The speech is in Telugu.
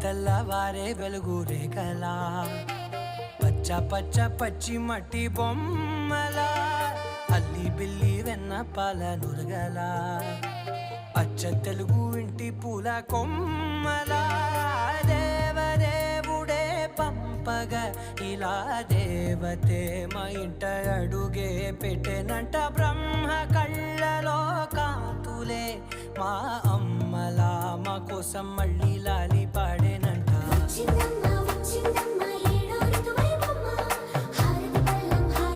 తెల్లవారే వెలుగు రేఖలా పచ్చ పచ్చ పచ్చి మట్టి బొమ్మలా అల్లి బిల్లి వెన్న పాల నురగలా అచ్చ తెలుగు ఇంటి పూల కొమ్మలా దేవదేవుడే పంపగ ఇలా దేవతే మా ఇంట అడుగే పెట్టెనంట బ్రహ్మ కళ్ళలో కాంతులే మా అమ్మలా మా కోసం మళ్ళీ లాలి పాడేనంట.